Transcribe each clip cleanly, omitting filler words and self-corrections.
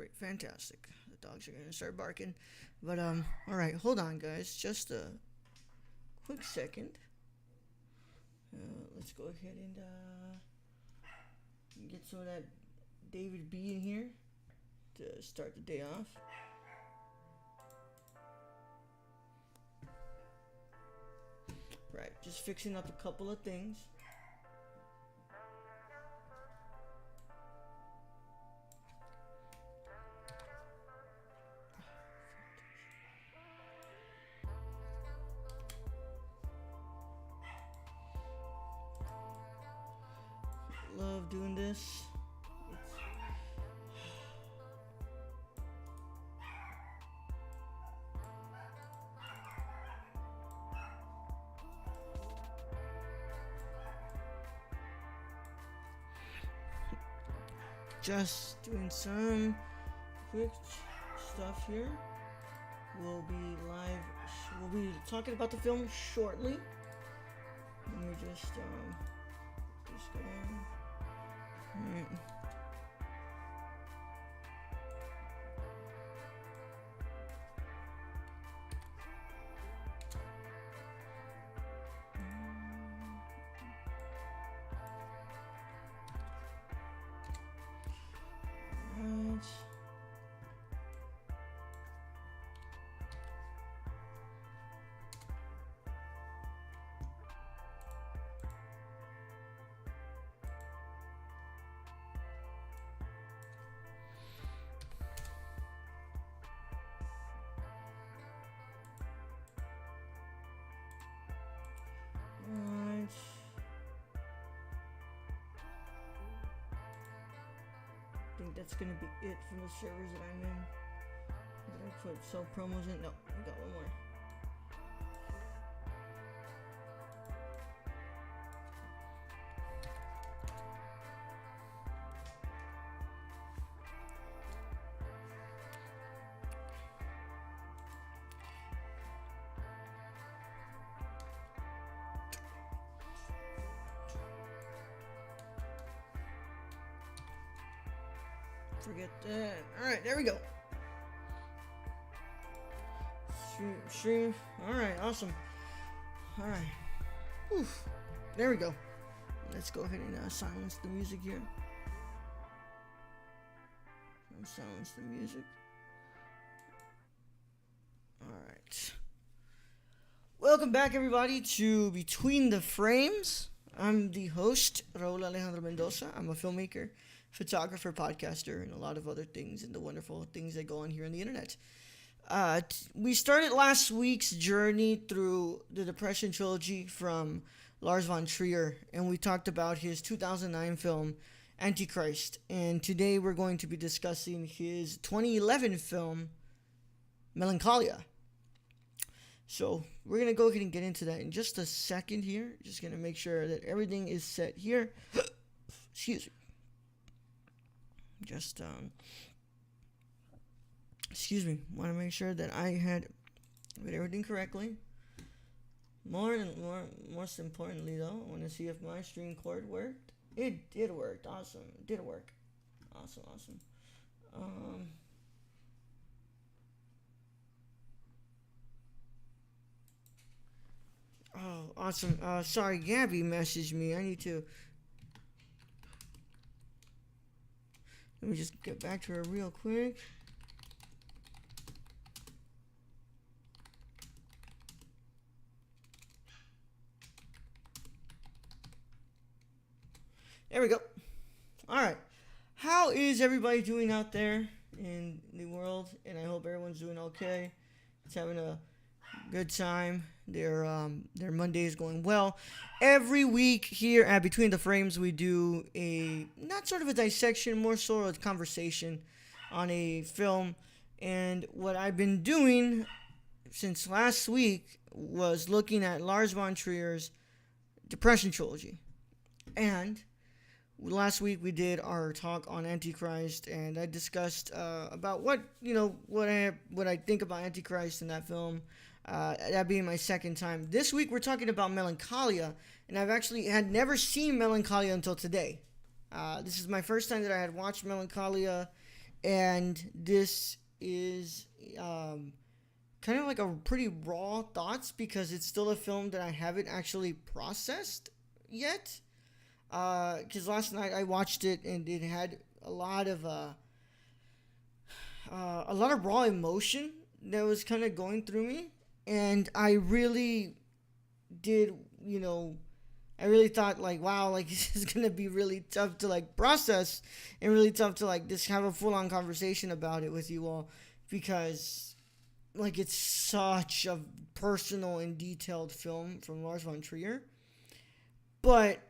great, fantastic. The dogs are gonna start barking, but all right, hold on, guys, just a quick second. Let's go ahead and get some of that David B in here to start the day off. Right, just fixing up a couple of things. Love doing this. Just doing some quick stuff here. We'll be live. We'll be talking about the film shortly. Let me just go. All right. I think that's gonna be it from the servers that I'm in. Did I put sell promos in? No, we got one more. Forget that. Alright, there we go. Stream. Alright, awesome. Alright. There we go. Let's go ahead and silence the music here. Silence the music. Alright. Welcome back, everybody, to Between the Frames. I'm the host, Raul Alejandro Mendoza. I'm a filmmaker, photographer, podcaster, and a lot of other things and the wonderful things that go on here on the internet. We started last week's journey through the Depression Trilogy from Lars von Trier, and we talked about his 2009 film, Antichrist. And today we're going to be discussing his 2011 film, Melancholia. So we're going to go ahead and get into that in just a second here. Just going to make sure that everything is set here. Excuse me. Just excuse me, want to make sure that I had everything correctly. Most importantly though, I want to see if my stream cord worked. It did work. Awesome. It did work. Awesome. Oh, awesome. Sorry, Gabby messaged me. I need to. Let me just get back to her real quick. There we go. All right. How is everybody doing out there in the world? And I hope everyone's doing okay. It's having a good time. Their Monday is going well. Every week here at Between the Frames, we do a, not sort of a dissection, more sort of a conversation on a film. And what I've been doing since last week was looking at Lars von Trier's Depression Trilogy. And last week we did our talk on Antichrist, and I discussed about what I think about Antichrist in that film. That being my second time. This week we're talking about Melancholia, and I've actually had never seen Melancholia until today. This is my first time that I had watched Melancholia, and this is kind of like a pretty raw thoughts because it's still a film that I haven't actually processed yet. Because last night I watched it and it had a lot of raw emotion that was kind of going through me, and I really did, I really thought like, wow, like this is gonna be really tough to like process and really tough to like just have a full on conversation about it with you all, because like it's such a personal and detailed film from Lars von Trier. But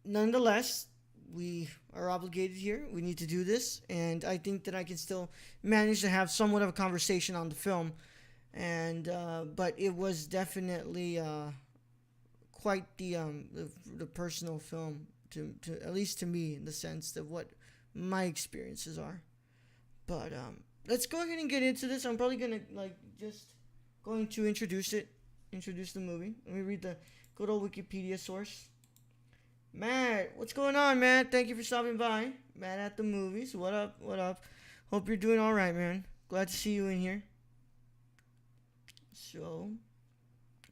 nonetheless, we are obligated here. We need to do this, and I think that I can still manage to have somewhat of a conversation on the film. And but it was definitely quite the personal film to at least to me, in the sense of what my experiences are. But let's go ahead and get into this. I'm probably gonna going to introduce the movie. Let me read the good old Wikipedia source. Matt, what's going on, Matt? Thank you for stopping by. Matt at the movies. What up? What up? Hope you're doing all right, man. Glad to see you in here. So,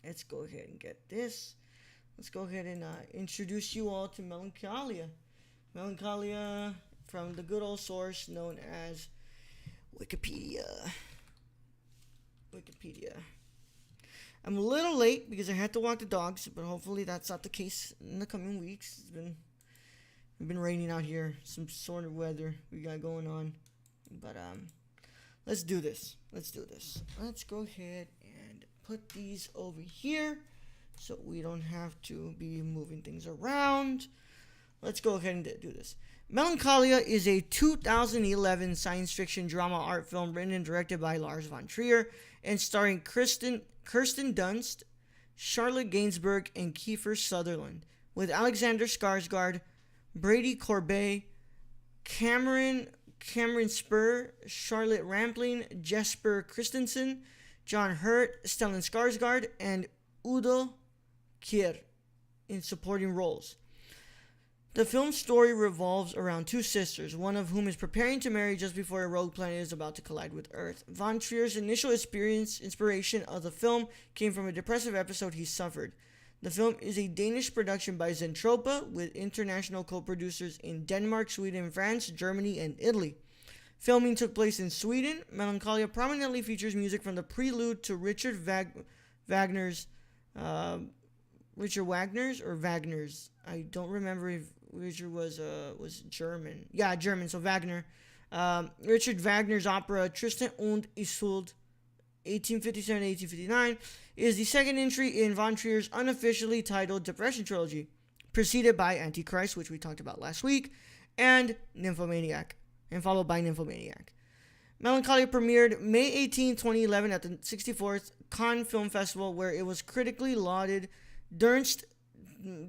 let's go ahead and get this. Let's go ahead and introduce you all to Melancholia. Melancholia from the good old source known as Wikipedia. I'm a little late because I had to walk the dogs, but hopefully that's not the case in the coming weeks. It's been raining out here, some sort of weather we got going on. But let's do this. Let's go ahead and put these over here so we don't have to be moving things around. Let's go ahead and do this. Melancholia is a 2011 science fiction drama art film written and directed by Lars von Trier and starring Kirsten Dunst, Charlotte Gainsbourg, and Kiefer Sutherland, with Alexander Skarsgård, Brady Corbet, Cameron Spur, Charlotte Rampling, Jesper Christensen, John Hurt, Stellan Skarsgård, and Udo Kier in supporting roles. The film's story revolves around two sisters, one of whom is preparing to marry just before a rogue planet is about to collide with Earth. Von Trier's initial inspiration of the film came from a depressive episode he suffered. The film is a Danish production by Zentropa, with international co-producers in Denmark, Sweden, France, Germany, and Italy. Filming took place in Sweden. Melancholia prominently features music from the prelude to Richard Wagner's. I don't remember if Richard was German. Yeah, German, so Wagner. Richard Wagner's opera Tristan und Isolde, 1857-1859, is the second entry in Von Trier's unofficially titled Depression Trilogy, preceded by Antichrist, which we talked about last week, and Nymphomaniac, and followed by Nymphomaniac. Melancholia premiered May 18, 2011 at the 64th Cannes Film Festival, where it was critically lauded. Dunst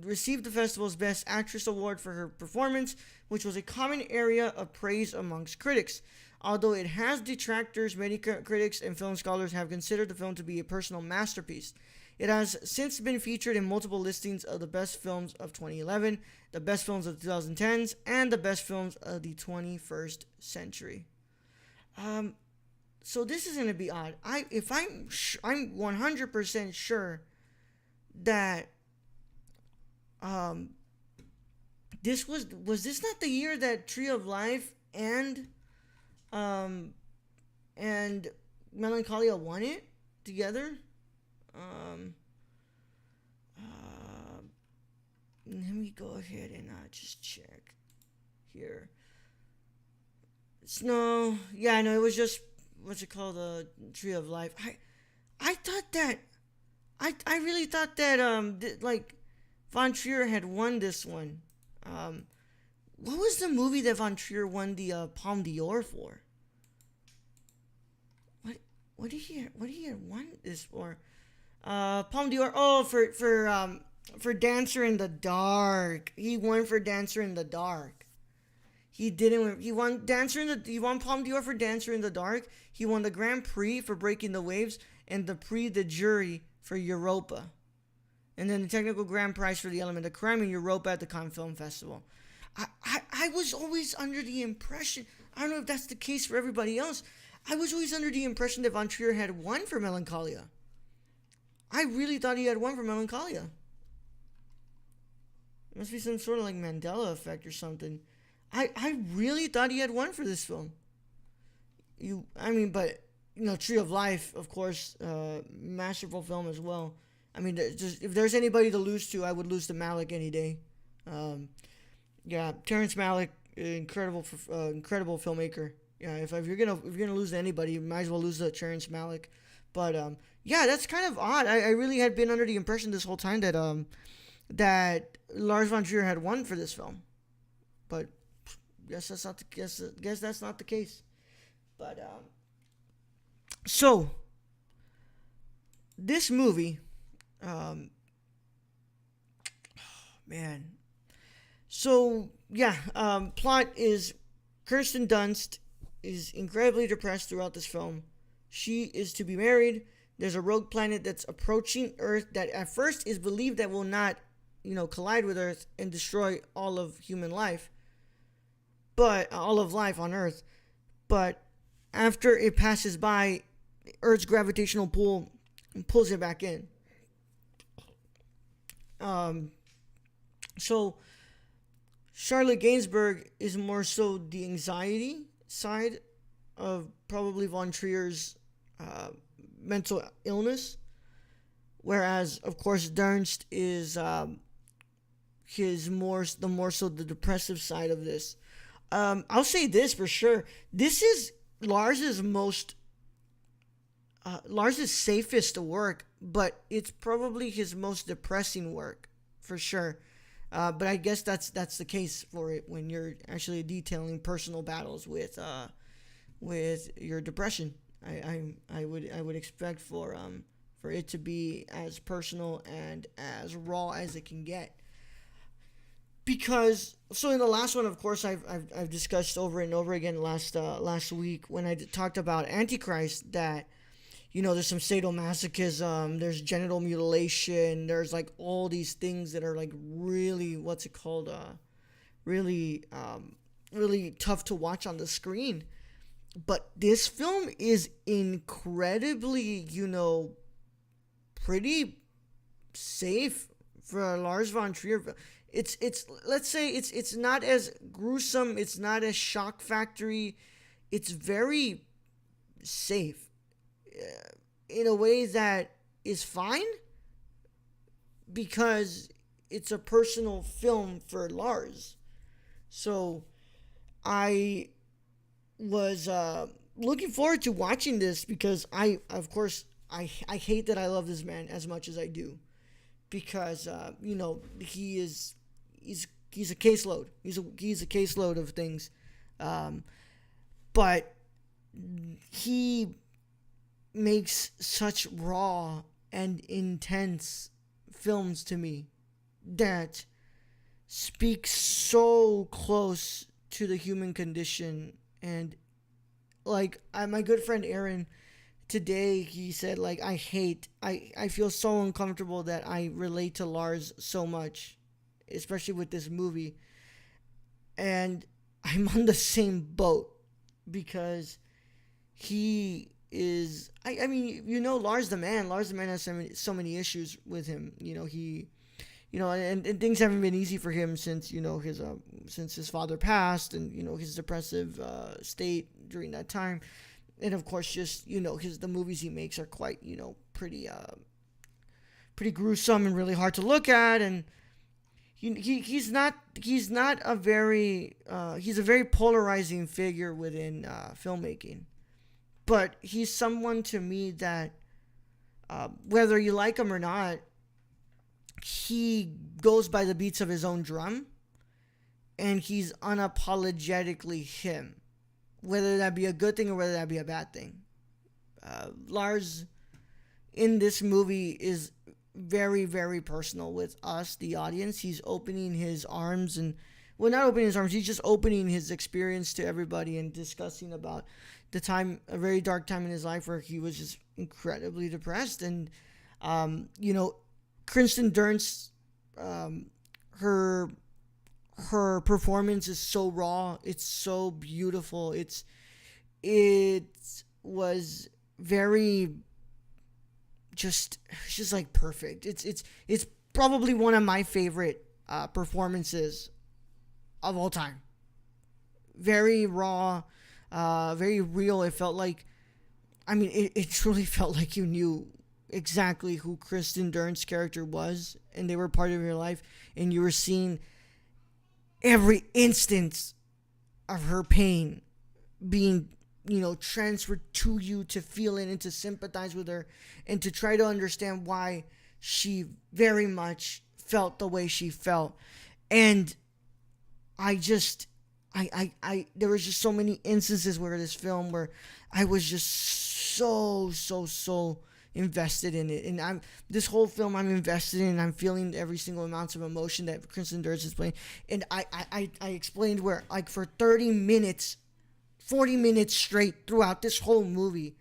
received the festival's Best Actress award for her performance, which was a common area of praise amongst critics. Although it has detractors, many critics and film scholars have considered the film to be a personal masterpiece. It has since been featured in multiple listings of the best films of 2011, the best films of the 2010s, and the best films of the 21st century. So this is going to be odd. I'm 100% sure that this was this not the year that Tree of Life and Melancholia won it together? Let me go ahead and just check here. No, it was just, what's it called, the Tree of Life. I thought that, I really thought that like Von Trier had won this one. What was the movie that Von Trier won the Palme d'Or for? What did he have won this for? Palme d'Or. Oh, for Dancer in the Dark. He won for Dancer in the Dark. He didn't win. He won Palme d'Or for Dancer in the Dark. He won the Grand Prix for Breaking the Waves and the Prix de Jury for Europa. And then the technical grand prize for The Element of Crime in Europa at the Cannes Film Festival. I was always under the impression, I don't know if that's the case for everybody else. I was always under the impression that Von Trier had won for Melancholia. I really thought he had won for Melancholia. It must be some sort of like Mandela effect or something. I really thought he had won for this film. But Tree of Life, of course, masterful film as well. I mean, if there's anybody to lose to, I would lose to Malick any day. Terrence Malick, incredible filmmaker. Yeah, if you're gonna lose to anybody, you might as well lose to Terrence Malick. But that's kind of odd. I really had been under the impression this whole time that that Lars von Trier had won for this film, but guess that's not the case. But so this movie, plot is Kirsten Dunst is incredibly depressed throughout this film. She is to be married. There's a rogue planet that's approaching Earth that at first is believed that will not, collide with Earth and destroy all of human life, but all of life on Earth. But after it passes by, Earth's gravitational pull pulls it back in. So Charlotte Gainsbourg is more so the anxiety side of probably Von Trier's mental illness, whereas of course Dunst is the more so the depressive side of this. I'll say this for sure: this is Lars's safest work, but it's probably his most depressing work for sure. But I guess that's the case for it when you're actually detailing personal battles with your depression. I would expect for it to be as personal and as raw as it can get. Because in the last one, of course, I've discussed over and over again last week when I talked about Antichrist that there's some sadomasochism, there's genital mutilation, there's like all these things that are like really really tough to watch on the screen. But this film is incredibly pretty safe for Lars von Trier. It's let's say it's not as gruesome, it's not as shock factory, it's very safe in a way that is fine because it's a personal film for Lars. So I was looking forward to watching this because I hate that I love this man as much as I do, because he's a caseload. He's a caseload of things, but he makes such raw and intense films to me that speak so close to the human condition. And like my good friend Aaron today, he said like I feel so uncomfortable that I relate to Lars so much, especially with this movie. And I'm on the same boat because he is I mean Lars the man has so many issues with him. And things haven't been easy for him since his father passed, and his depressive state during that time. And of course just the movies he makes are quite pretty gruesome and really hard to look at. And he's a very polarizing figure within filmmaking. But he's someone to me that, whether you like him or not, he goes by the beats of his own drum, and he's unapologetically him, whether that be a good thing or whether that be a bad thing. Lars in this movie is very, very personal with us, the audience. He's opening his arms, and not opening his arms, he's just opening his experience to everybody and discussing about a very dark time in his life where he was just incredibly depressed. And Kristen Dunst, her her performance is so raw. It's so beautiful. It was very just like perfect. It's probably one of my favorite performances of all time. Very raw, very real. It felt like, I mean, it truly felt like you knew exactly who Kristen Dunst's character was, and they were part of your life, and you were seeing every instance of her pain being, transferred to you, to feel it and to sympathize with her and to try to understand why she very much felt the way she felt. And there was just so many instances where this film where I was just so invested in it. And this whole film I'm invested in. I'm feeling every single amount of emotion that Kristen Dunst is playing. And I explained where, like, for 30 minutes, 40 minutes straight throughout this whole movie,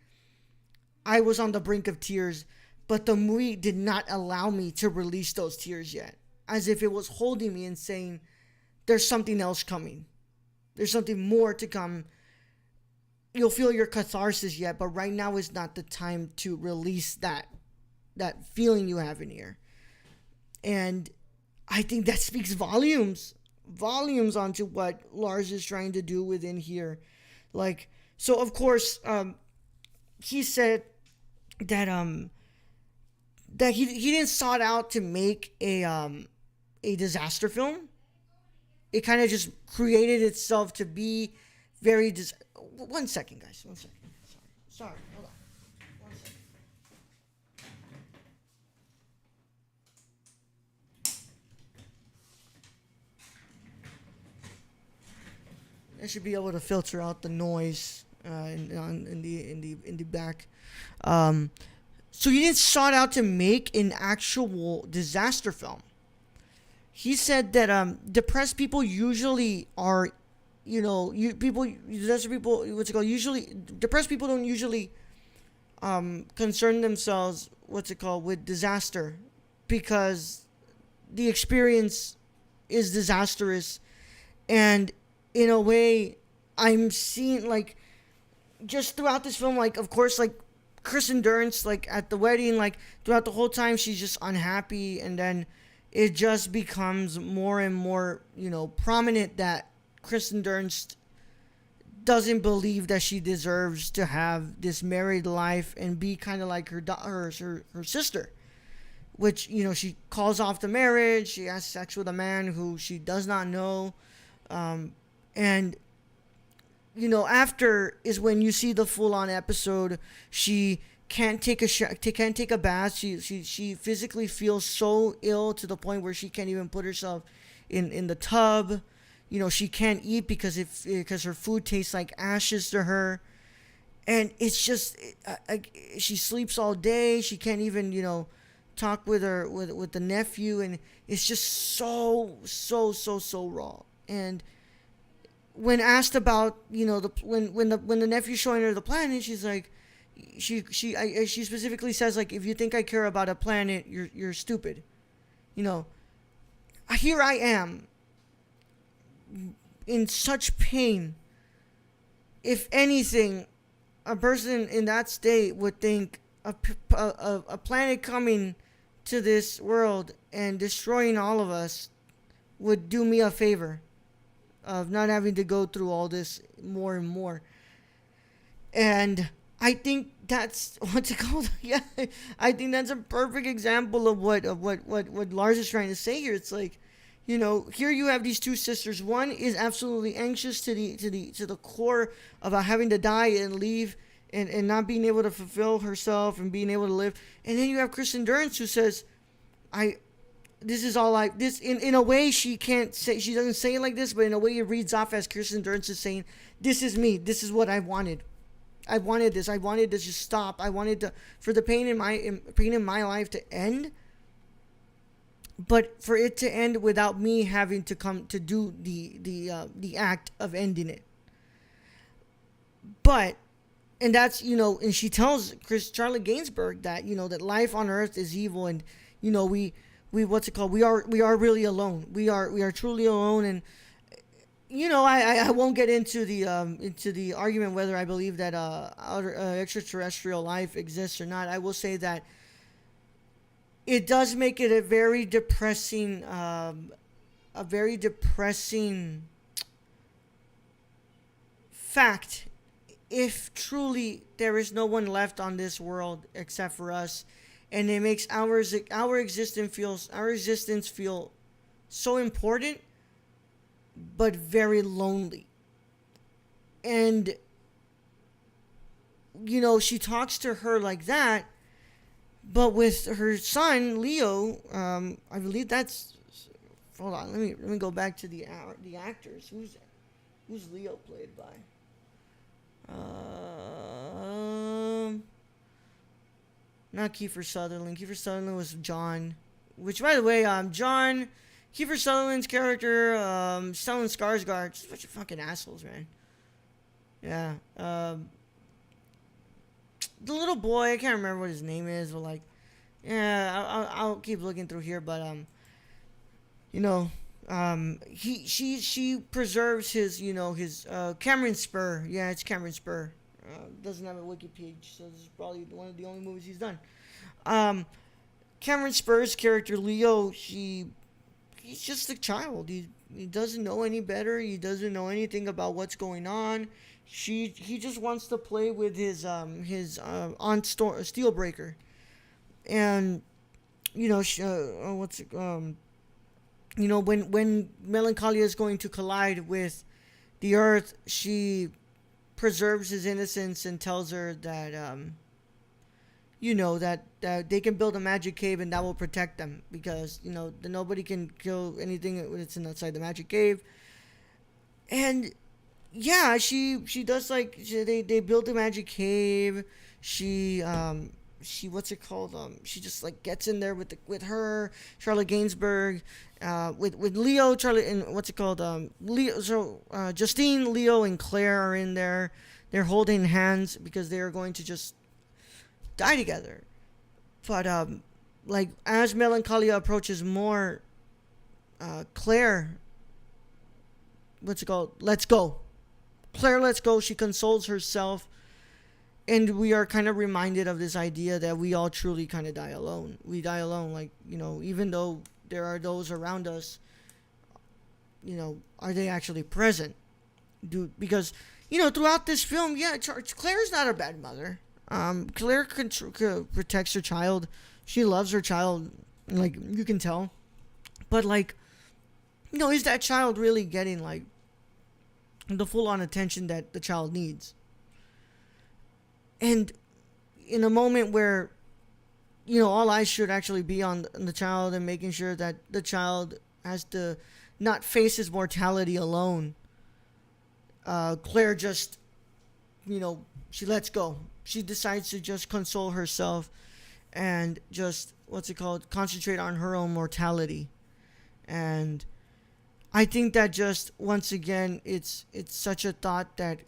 I was on the brink of tears, but the movie did not allow me to release those tears yet. As if it was holding me and saying, there's something else coming. There's something more to come. You'll feel your catharsis yet, but right now is not the time to release that feeling you have in here. And I think that speaks volumes onto what Lars is trying to do within here. Like, so of course, he said that that he didn't sought out to make a disaster film. It kind of just created itself to be very 1 second, guys. 1 second. Sorry. Hold on. 1 second. I should be able to filter out the noise in the back. So he didn't sought out to make an actual disaster film. He said that depressed people usually are, depressed people don't usually concern themselves, with disaster, because the experience is disastrous. And in a way, I'm seeing, like, just throughout this film, like, of course, like, Kristen Dunst, like, at the wedding, like, throughout the whole time, she's just unhappy, and then it just becomes more and more, prominent that Kristen Dunst doesn't believe that she deserves to have this married life and be kind of like her sister, which, she calls off the marriage. She has sex with a man who she does not know, and after is when you see the full-on episode. She can't take a bath. She physically feels so ill to the point where she can't even put herself in the tub. She can't eat because her food tastes like ashes to her, and it's just she sleeps all day. She can't even talk with the nephew, and it's just so raw. And when asked about when the nephew's showing her the planet, she's like, she specifically says, like, if you think I care about a planet, you're stupid. Here I am in such pain. If anything, a person in that state would think a planet coming to this world and destroying all of us would do me a favor of not having to go through all this more and more. And I think that's what's it called. Yeah, I think that's a perfect example of what Lars is trying to say here. It's like, here you have these two sisters. One is absolutely anxious to the core about having to die and leave and not being able to fulfill herself and being able to live. And then you have Kristen Dunst, who says, this is all this in a way she can't say, she doesn't say it like this, but in a way it reads off as Kristen Dunst is saying, this is me. This is what I wanted. I wanted this. I wanted to just stop. I wanted for the pain in my life to end, but for it to end without me having to come to do the act of ending it. But, and that's, and she tells Charlotte Gainsbourg that, that life on earth is evil, and, we we are really alone. We are truly alone. And I won't get into the argument whether I believe that extraterrestrial life exists or not. I will say that it does make it a very depressing fact if truly there is no one left on this world except for us, and it makes our existence feel so important but very lonely. And she talks to her like that, but with her son Leo, I believe that's. Hold on, let me go back to the actors. Who's Leo played by? Not Kiefer Sutherland. Kiefer Sutherland was John. Which, by the way, Kiefer Sutherland's character, Stellan Skarsgård, just a bunch of fucking assholes, man. Yeah. The little boy, I can't remember what his name is, but like, yeah, I'll keep looking through here, but she preserves his Cameron Spur. Yeah, it's Cameron Spur. Doesn't have a wiki page, so this is probably one of the only movies he's done. Cameron Spur's character Leo, he's just a child. He doesn't know any better. He doesn't know anything about what's going on. He just wants to play with his steel breaker, and when Melancholia is going to collide with the Earth, she preserves his innocence and tells her that that they can build a magic cave and that will protect them, because nobody can kill anything that's inside the magic cave. And yeah, she does, like, they build a magic cave. She what's it called? She just like gets in there with her, Charlotte Gainsbourg, with Leo, Charlotte, and what's it called? Leo. So Justine, Leo, and Claire are in there. They're holding hands because they are going to just die together. But like as Melancholia approaches more, Claire, what's it called? Let's go. Claire, let's go. She consoles herself. And we are kind of reminded of this idea that we all truly kind of die alone. We die alone, like, even though there are those around us, are they actually present? Because, throughout this film, yeah, Claire's not a bad mother. Claire protects her child. She loves her child, like, you can tell. But, like, is that child really getting, like, the full-on attention that the child needs? And in a moment where, all eyes should actually be on the child and making sure that the child has to not face his mortality alone, Claire just, she lets go. She decides to just console herself and just, concentrate on her own mortality. And I think that just, once again, it's such a thought that,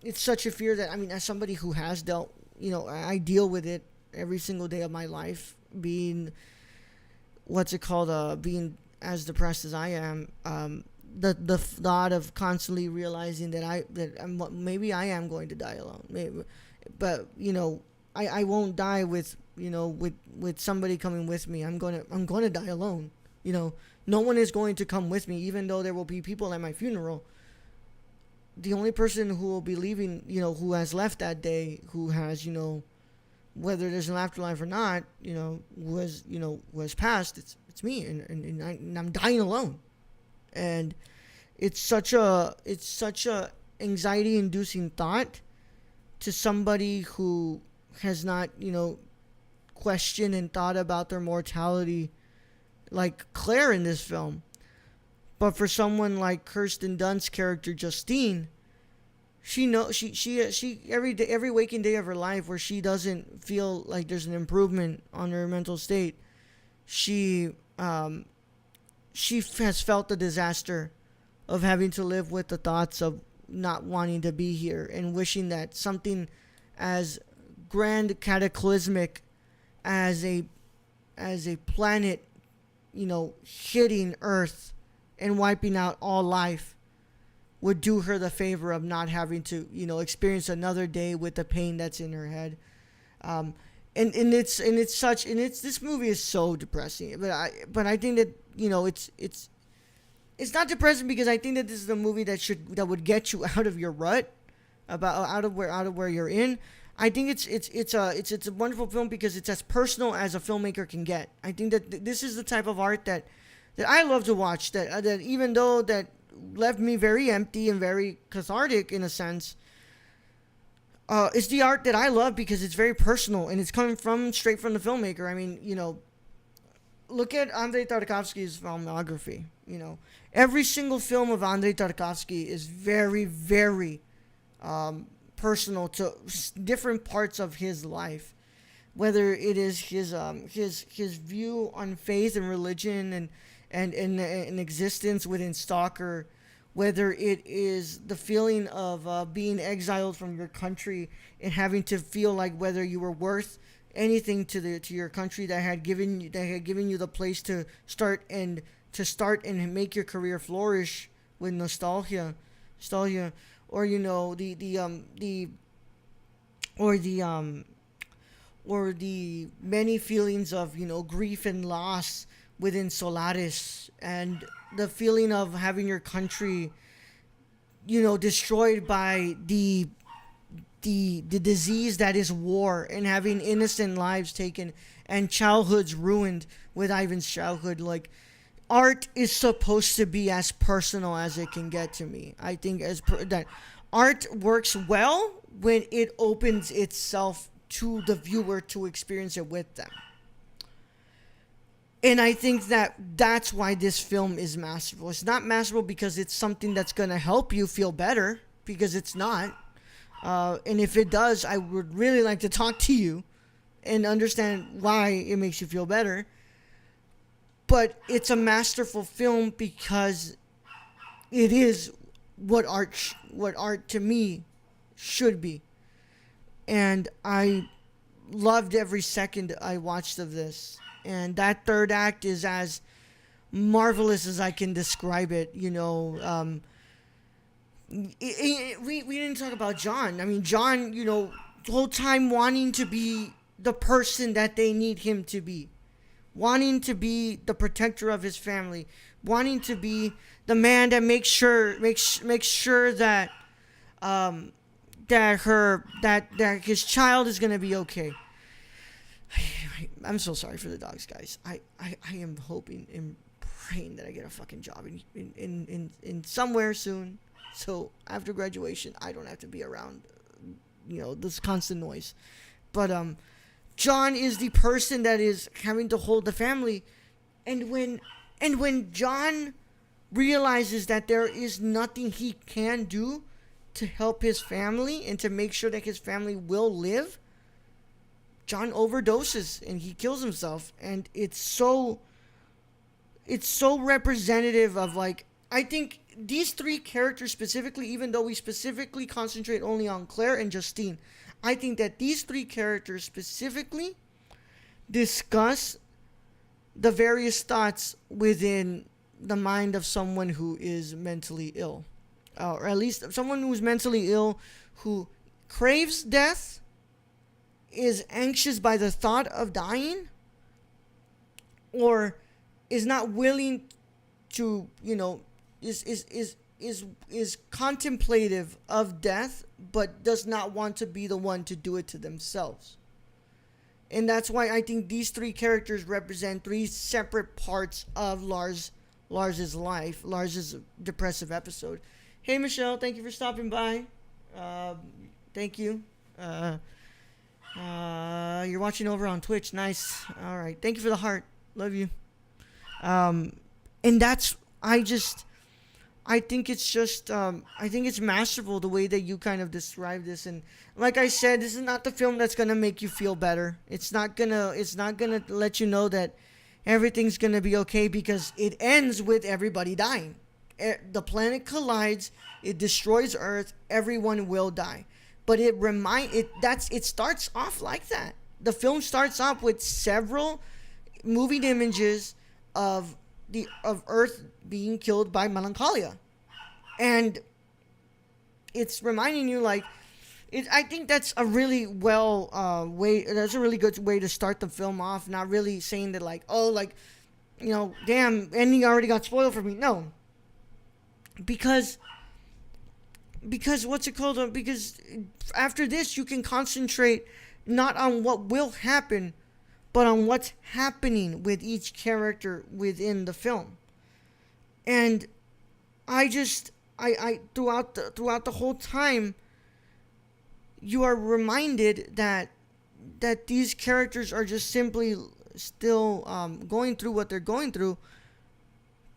it's such a fear that, as somebody who has dealt, I deal with it every single day of my life, being, being as depressed as I am, the thought of constantly realizing that maybe I am going to die alone, maybe, but, I won't die with somebody coming with me. I'm going to die alone. No one is going to come with me, even though there will be people at my funeral. The only person who will be leaving, who has left that day, who has, whether there's an afterlife or not, who has passed, it's me, and I'm dying alone. And it's such a anxiety-inducing thought to somebody who has not, questioned and thought about their mortality, like Claire in this film. But for someone like Kirsten Dunst's character Justine, she every waking day of her life where she doesn't feel like there's an improvement on her mental state, she has felt the disaster of having to live with the thoughts of not wanting to be here and wishing that something as grand cataclysmic as as a planet, hitting Earth and wiping out all life would do her the favor of not having to, experience another day with the pain that's in her head. This movie is so depressing, but I think that, it's not depressing because I think that this is a movie that would get you out of your rut, out of where you're in. I think it's a wonderful film because it's as personal as a filmmaker can get. I think that this is the type of art that I love to watch. That even though that left me very empty and very cathartic in a sense. It's the art that I love because it's very personal and it's coming straight from the filmmaker. I mean, look at Andrei Tarkovsky's filmography. Every single film of Andrei Tarkovsky is very, very personal to different parts of his life. Whether it is his view on faith and religion and existence within Stalker, whether it is the feeling of being exiled from your country and having to feel like whether you were worth anything to your country that had given you the place to start and make your career flourish with nostalgia, or the many feelings of grief and loss within Solaris, and the feeling of having your country destroyed by the disease that is war, and having innocent lives taken and childhoods ruined with Ivan's childhood. Like, art is supposed to be as personal as it can get to me. I think that art works well when it opens itself to the viewer to experience it with them. And I think that's why this film is masterful. It's not masterful because it's something that's going to help you feel better, because it's not. And if it does, I would really like to talk to you and understand why it makes you feel better. But it's a masterful film because it is what art to me should be. And I loved every second I watched of this. And that third act is as marvelous as I can describe it. We didn't talk about John. I mean, John, the whole time wanting to be the person that they need him to be. Wanting to be the protector of his family. Wanting to be the man that makes sure that that his child is going to be okay. I'm so sorry for the dogs, guys. I am hoping and praying that I get a fucking job in somewhere soon, so after graduation I don't have to be around this constant noise. But John is the person that is having to hold the family, and when John realizes that there is nothing he can do to help his family and to make sure that his family will live, John overdoses and he kills himself. And it's so representative of, like, I think these three characters specifically, even though we specifically concentrate only on Claire and Justine, I think that these three characters specifically discuss the various thoughts within the mind of someone who is mentally ill, or at least someone who's mentally ill, who craves death, is anxious by the thought of dying, or is not willing to, is contemplative of death, but does not want to be the one to do it to themselves. And that's why I think these three characters represent three separate parts of Lars's life, Lars's depressive episode. Hey, Michelle, thank you for stopping by. Thank you. You're watching over on Twitch. Nice. All right. Thank you for the heart. Love you. And that's, I think it's masterful the way that you kind of describe this. And like I said, this is not the film that's going to make you feel better. It's not going to let you know that everything's going to be okay, because it ends with everybody dying. The planet collides, it destroys Earth, everyone will die. But it starts off like that. The film starts off with several moving images of Earth being killed by Melancholia, and it's reminding you like. I think that's a really way. That's a really good way to start the film off. Not really saying that like, oh, like, you know, damn, ending already got spoiled for me. No, because what's it called? Because after this, you can concentrate not on what will happen, but on what's happening with each character within the film. And I throughout the whole time, you are reminded that these characters are just simply still going through what they're going through,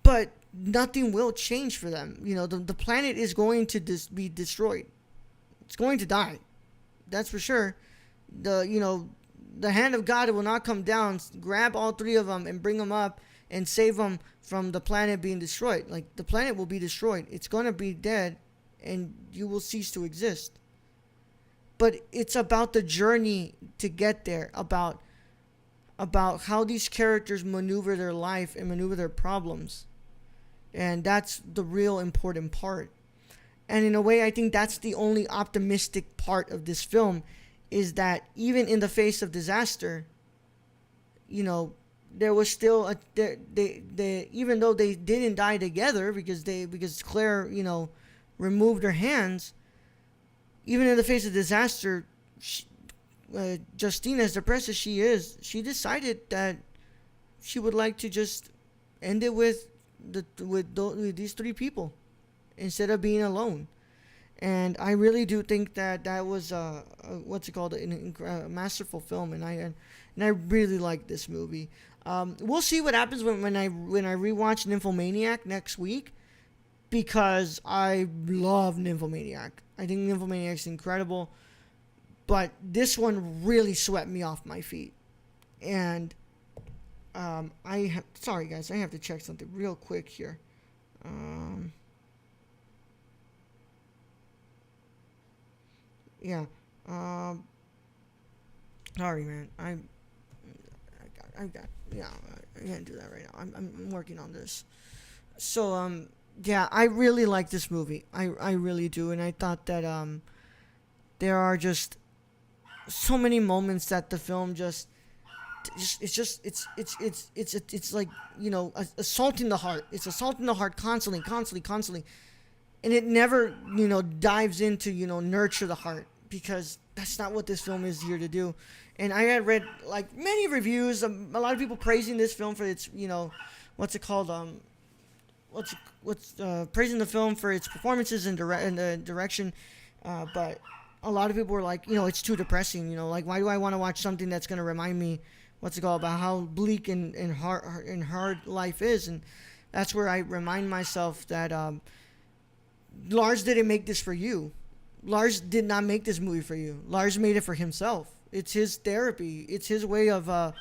but nothing will change for them. You know, the planet is going to be destroyed. It's going to die. That's for sure. The hand of God will not come down, grab all three of them and bring them up and save them from the planet being destroyed. Like, the planet will be destroyed. It's going to be dead, and you will cease to exist. But it's about the journey to get there, about how these characters maneuver their life and maneuver their problems. And that's the real important part. And in a way, I think that's the only optimistic part of this film, is that even in the face of disaster, you know, there was still they even though they didn't die together because Claire, you know, removed her hands. Even in the face of disaster, Justine, as depressed as she is, she decided that she would like to just end it with these three people instead of being alone. And I really do think that was a masterful film, and I really like this movie. We'll see what happens when I rewatch Nymphomaniac next week, because I love Nymphomaniac. I think Nymphomaniac's incredible, but this one really swept me off my feet. And sorry guys, I have to check something real quick here. Yeah. Sorry, man. I can't do that right now. I'm working on this. So yeah, I really like this movie. I really do, and I thought that there are just so many moments that the film it's like, you know, assaulting the heart. It's assaulting the heart constantly, and it never, you know, dives into, you know, nurture the heart, because that's not what this film is here to do. And I had read like many reviews, a lot of people praising this film for its, you know, praising the film for its performances and direction, but a lot of people were like, you know, it's too depressing. You know, like, why do I want to watch something that's going to remind me about how bleak and hard life is? And that's where I remind myself that Lars didn't make this for you. Lars did not make this movie for you. Lars made it for himself. It's his therapy. It's his way of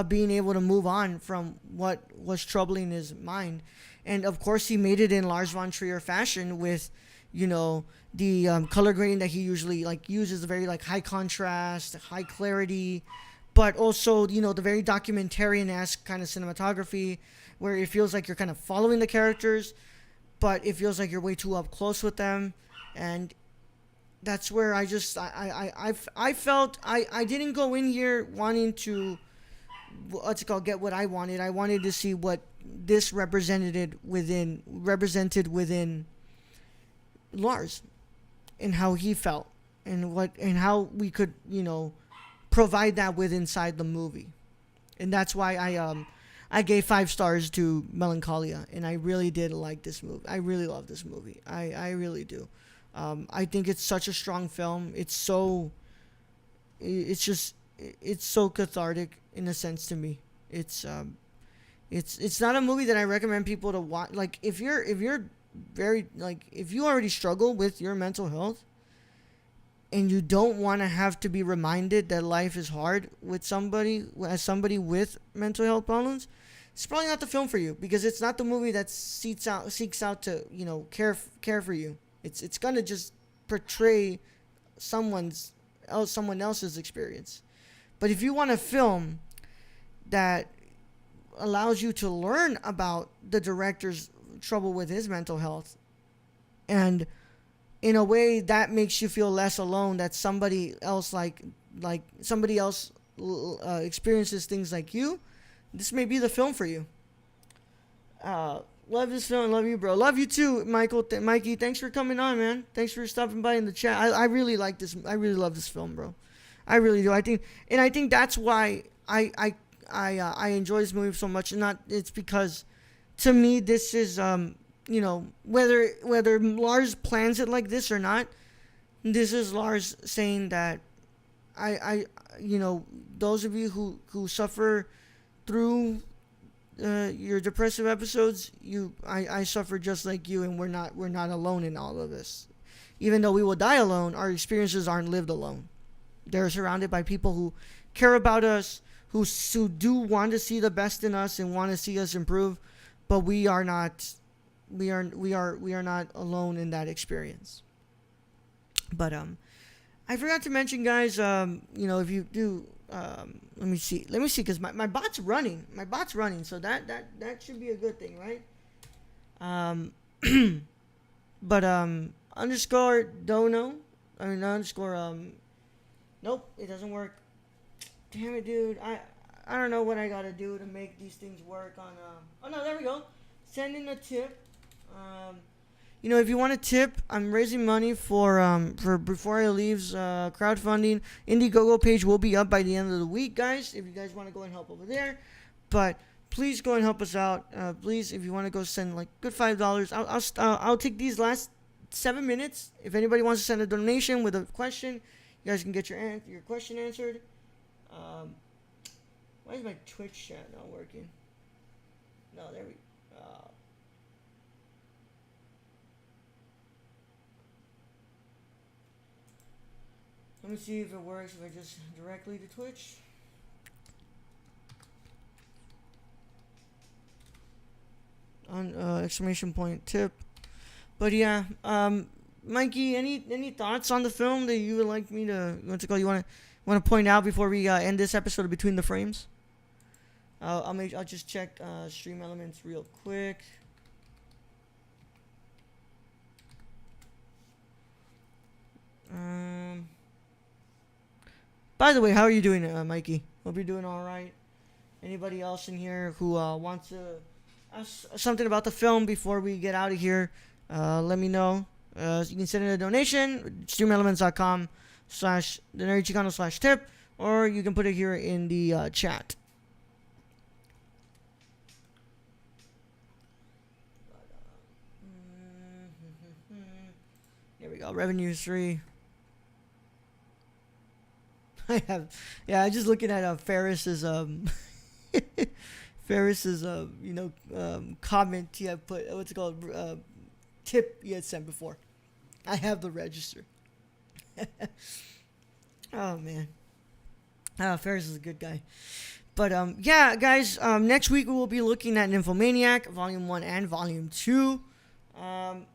being able to move on from what was troubling his mind. And of course, he made it in Lars von Trier fashion with, you know, the color grading that he usually like uses, very like high contrast, high clarity, but also, you know, the very documentarian-esque kind of cinematography where it feels like you're kind of following the characters, but it feels like you're way too up close with them. And that's where I felt I didn't go in here wanting to get what I wanted. I wanted to see what this represented within Lars, and how he felt, and how we could, you know, provide that with inside the movie. And that's why I gave 5 stars to Melancholia, and I really did like this movie. I really love this movie. I really do. I think it's such a strong film. It's so cathartic in a sense to me. It's not a movie that I recommend people to watch. Like, if you already struggle with your mental health and you don't want to have to be reminded that life is hard with somebody with mental health problems, it's probably not the film for you, because it's not the movie that seeks out to, you know, care for you. It's gonna just portray someone else's experience. But if you want a film that allows you to learn about the director's trouble with his mental health, and in a way that makes you feel less alone, that somebody else like somebody else experiences things like you. This may be the film for you. Love this film. Love you, bro. Love you too, Michael. Mikey, thanks for coming on, man. Thanks for stopping by in the chat. I really like this. I really love this film, bro. I really do. I think that's why I enjoy this movie so much. And it's because, to me, this is you know, whether Lars plans it like this or not, this is Lars saying that I you know, those of you who suffer through your depressive episodes, I suffer just like you, and we're not alone in all of this. Even though we will die alone, our experiences aren't lived alone. They're surrounded by people who care about us, who do want to see the best in us and want to see us improve, but we are not alone in that experience. But I forgot to mention, guys, you know, if you do, let me see, because my bot's running. So that should be a good thing, right? But underscore dono, nope, it doesn't work. Damn it, dude. I don't know what I gotta do to make these things work on. Oh no, there we go. Send in a tip. You know, if you want to tip, I'm raising money for Before I Leave's crowdfunding. Indiegogo page will be up by the end of the week, guys, if you guys want to go and help over there. But please go and help us out. Please, if you want to go send like good $5, I'll take these last 7 minutes. If anybody wants to send a donation with a question, you guys can get your question answered. Why is my Twitch chat not working? No, there we go. Let me see if it works if I just directly to Twitch. On exclamation point tip. But yeah, Mikey, any thoughts on the film that you would like me to you want to point out before we end this episode of Between the Frames? I'll just check stream elements real quick. By the way, how are you doing, Mikey? Hope you're doing all right. Anybody else in here who wants to ask something about the film before we get out of here? Let me know. You can send in a donation, streamelements.com/thenerdychicano/tip, or you can put it here in the chat. There we go. Revenue 3. I'm just looking at Ferris's comment he had put, what's it called, tip he had sent before. I have the register. Oh man, Ferris is a good guy. But yeah, guys, next week we will be looking at Nymphomaniac Volume 1 and Volume 2. One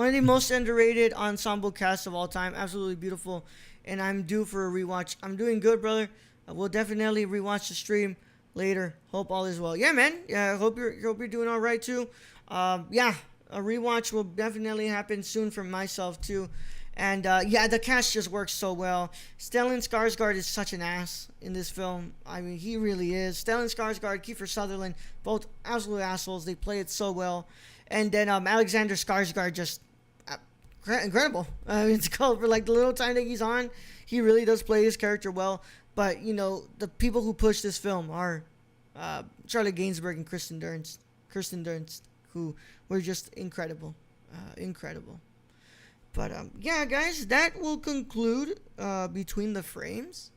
of the most underrated ensemble casts of all time. Absolutely beautiful. And I'm due for a rewatch. I'm doing good, brother. We'll definitely rewatch the stream later. Hope all is well. Yeah, man. Yeah, I hope you're doing all right too. Yeah, a rewatch will definitely happen soon for myself too. And yeah, the cast just works so well. Stellan Skarsgård is such an ass in this film. I mean, he really is. Stellan Skarsgård, Kiefer Sutherland, both absolute assholes. They play it so well. And then Alexander Skarsgård, just incredible. It's called for like the little time that he's on. He really does play his character well. But you know, the people who push this film are Charlotte Gainsbourg and Kirsten Dunst, who were just incredible, incredible. But yeah, guys, that will conclude Between the Frames.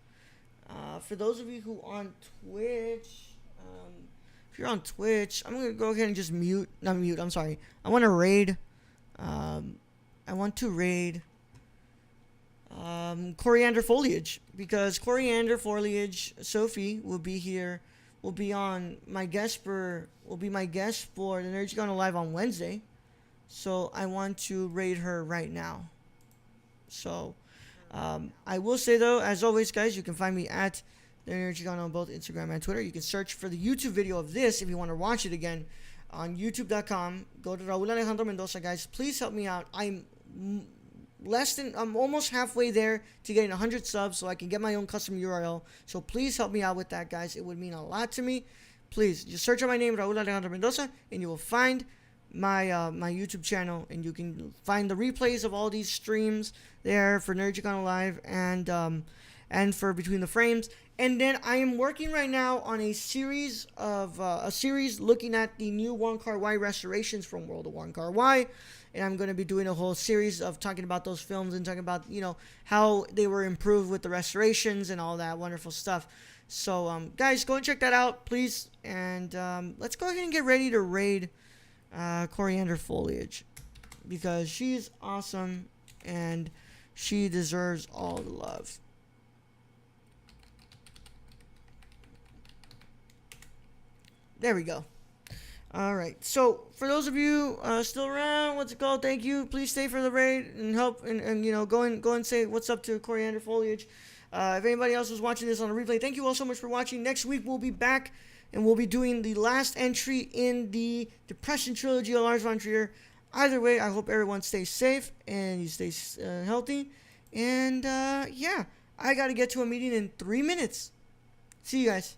For those of you who on Twitch, if you're on Twitch, I'm gonna go ahead and just I'm sorry. I want to raid. Coriander Foliage, because Coriander Foliage Sophie will be here. Will be my guest for the Nerd Chicano Live on Wednesday. So I want to raid her right now. So I will say though, as always, guys, you can find me at The Energy Channel on both Instagram and Twitter. You can search for the YouTube video of this if you want to watch it again on youtube.com. Go to Raul Alejandro Mendoza, guys. Please help me out. I'm almost halfway there to getting 100 subs so I can get my own custom URL. So please help me out with that, guys. It would mean a lot to me. Please just search on my name, Raul Alejandro Mendoza, and you will find my my YouTube channel, and you can find the replays of all these streams there for Nergicon Live and for Between the Frames. And then I am working right now on a series looking at the new One Car Y restorations from World of One Car Y, and I'm going to be doing a whole series of talking about those films and talking about, you know, how they were improved with the restorations and all that wonderful stuff. So guys, go and check that out, please. And let's go ahead and get ready to raid Coriander Foliage, because she's awesome and she deserves all the love. There we go. All right. So for those of you still around, what's it called? Thank you. Please stay for the raid and help, and you know, go and say what's up to Coriander Foliage. If anybody else was watching this on a replay, thank you all so much for watching. Next week we'll be back and we'll be doing the last entry in the Depression Trilogy of Lars von Trier. Either way, I hope everyone stays safe and you stay healthy. And yeah, I got to get to a meeting in 3 minutes. See you guys.